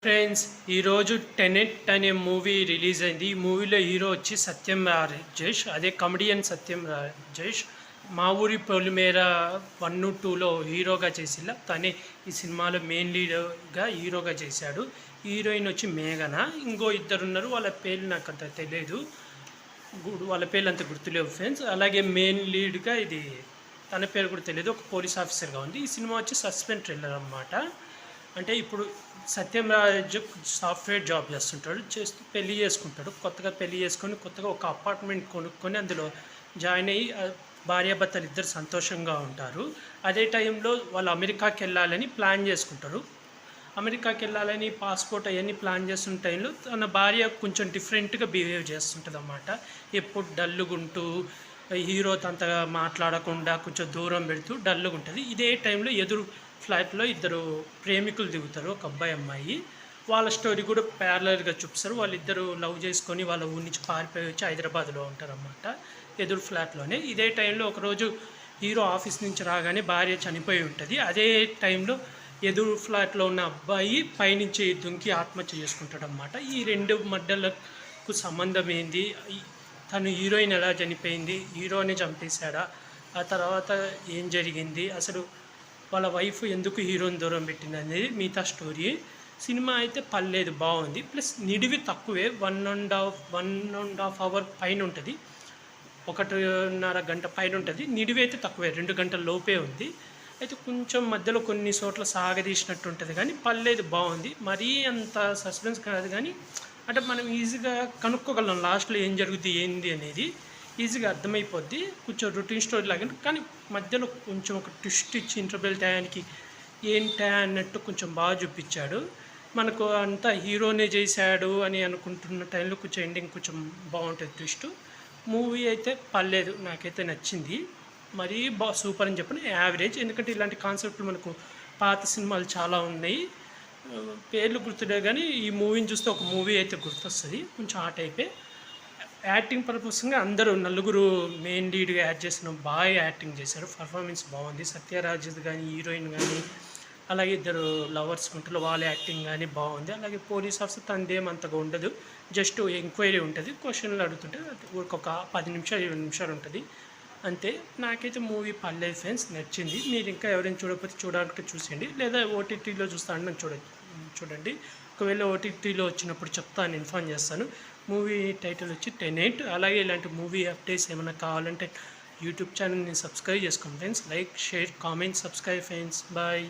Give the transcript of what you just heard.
Friends ఈరోజు Tenet అనే movie release అయింది. ఈ మూవీలో హీరో వచ్చి సత్యం రాజేష్, అదే కమెడియన్ సత్యం రాజేష్. మా ఊరి పొలిమేర 1, 2లో హీరోగా చేసిలా తనే ఈ సినిమాలో మెయిన్ లీడ్గా హీరోగా చేశాడు. హీరోయిన్ వచ్చి మేఘన, ఇంకో ఇద్దరు ఉన్నారు, వాళ్ళ పేర్లు నాకు అంత తెలియదు, వాళ్ళ పేర్లు అంత గుర్తులేవు ఫ్రెండ్స్. అలాగే మెయిన్ లీడ్గా ఇది తన పేరు కూడా తెలియదు, ఒక పోలీస్ ఆఫీసర్గా ఉంది. ఈ సినిమా వచ్చి సస్పెన్స్ థ్రిల్లర్ అన్నమాట. అంటే ఇప్పుడు సత్యంరాజు సాఫ్ట్వేర్ జాబ్ చేస్తూ పెళ్లి చేసుకుంటాడు. కొత్తగా పెళ్లి చేసుకొని కొత్తగా ఒక అపార్ట్మెంట్ కొనుక్కొని అందులో జాయిన్ అయ్యి భార్యాభర్తలు ఇద్దరు సంతోషంగా ఉంటారు. అదే టైంలో వాళ్ళు అమెరికాకి వెళ్ళాలని ప్లాన్ చేసుకుంటారు. అమెరికాకి వెళ్ళాలని పాస్పోర్ట్ అవన్నీ ప్లాన్ చేస్తున్న టైంలో తన భార్య కొంచెం డిఫరెంట్గా బిహేవ్ చేస్తుంటుంది అన్నమాట. ఎప్పుడు డల్లుగుంటూ హీరోతో అంతగా మాట్లాడకుండా కొంచెం దూరం పెడుతూ డల్లుగా ఉంటుంది. ఇదే టైంలో ఎదురు ఫ్లైట్లో ఇద్దరు ప్రేమికులు దిగుతారు, ఒక అబ్బాయి అమ్మాయి. వాళ్ళ స్టోరీ కూడా ప్యారలర్గా చూపిస్తారు. వాళ్ళిద్దరూ లవ్ చేసుకొని వాళ్ళ ఊరి నుంచి పారిపోయి వచ్చి హైదరాబాద్లో ఉంటారన్నమాట, ఎదురు ఫ్లాట్లోనే. ఇదే టైంలో ఒకరోజు హీరో ఆఫీస్ నుంచి రాగానే భార్య చనిపోయి ఉంటుంది. అదే టైంలో ఎదురు ఫ్లాట్లో ఉన్న అబ్బాయి పైనుంచి దుంకి ఆత్మహత్య చేసుకుంటాడన్నమాట. ఈ రెండు మధ్యలకు సంబంధం ఏంది, తను హీరోయిన్ ఎలా చనిపోయింది, హీరోని చంపేశాడా, ఆ తర్వాత ఏం జరిగింది, అసలు వాళ్ళ వైఫ్ ఎందుకు హీరోని దూరం పెట్టింది అనేది మిగతా స్టోరీ. సినిమా అయితే పర్లేదు, బాగుంది. ప్లస్ నిడివి తక్కువే, 1.5 అవర్ పైన ఉంటుంది, 1.5 గంట పైన ఉంటుంది. నిడివి అయితే తక్కువే, 2 గంటల లోపే ఉంది. అయితే కొంచెం మధ్యలో కొన్ని చోట్ల సాగదీసినట్టు ఉంటుంది, కానీ పర్లేదు, బాగుంది. మరీ అంత సస్పెన్స్ కాదు, కానీ అంటే మనం ఈజీగా కనుక్కోగలం లాస్ట్లో ఏం జరుగుతుంది ఏంది అనేది, ఈజీగా అర్థమైపోద్ది. కొంచెం రొటీన్ స్టోరీ లాగా, కానీ మధ్యలో కొంచెం ఒక ట్విస్ట్ ఇచ్చి ఇంటర్వెల్ టయానికి ఏంటా అన్నట్టు కొంచెం బాగా చూపించాడు. మనకు అంతా హీరోనే చేశాడు అని అనుకుంటున్న టైంలో కొంచెం ఎండింగ్ కొంచెం బాగుంటుంది ట్విస్ట్. మూవీ అయితే పర్లేదు, నాకైతే నచ్చింది. మరీ సూపర్ అని చెప్పిన యావరేజ్, ఎందుకంటే ఇలాంటి కాన్సెప్ట్లు మనకు పాత సినిమాలు చాలా ఉన్నాయి, పేర్లు గుర్తులే, కానీ ఈ మూవీని చూస్తే ఒక మూవీ అయితే గుర్తొస్తుంది, కొంచెం ఆ టైపే. యాక్టింగ్ పర్పస్గా అందరూ నలుగురు మెయిన్ లీడ్గా యాడ్ చేసిన బాగా యాక్టింగ్ చేశారు, పర్ఫార్మెన్స్ బాగుంది. సత్యరాజ్ కానీ హీరోయిన్ కానీ, అలాగే ఇద్దరు లవర్స్ ఉంటారు, వాళ్ళ యాక్టింగ్ కానీ బాగుంది. అలాగే పోలీస్ ఆఫీసర్ తనదేం అంతగా ఉండదు, జస్ట్ ఎంక్వైరీ ఉంటుంది, క్వశ్చన్లు అడుగుతుంటే ఒక 10 నిమిషాలు 20 నిమిషాలు ఉంటుంది అంతే. నాకైతే మూవీ పర్లేదు ఫ్రెండ్స్, నచ్చింది. మీరు ఇంకా ఎవరైనా చూడకపోతే చూడాలంటే చూసేయండి, లేదా ఓటీటీలో చూస్తాను చూడండి. ఒకవేళ ఓటీటీలో వచ్చినప్పుడు చెప్తాను, ఇన్ఫార్మ్ చేస్తాను. మూవీ టైటిల్ వచ్చి టెనెట్. అలాగే ఇలాంటి మూవీ అప్డేట్స్ ఏమైనా కావాలంటే యూట్యూబ్ ఛానల్ని సబ్స్క్రైబ్ చేసుకోండి friends. Like, share, comment, subscribe friends. Bye.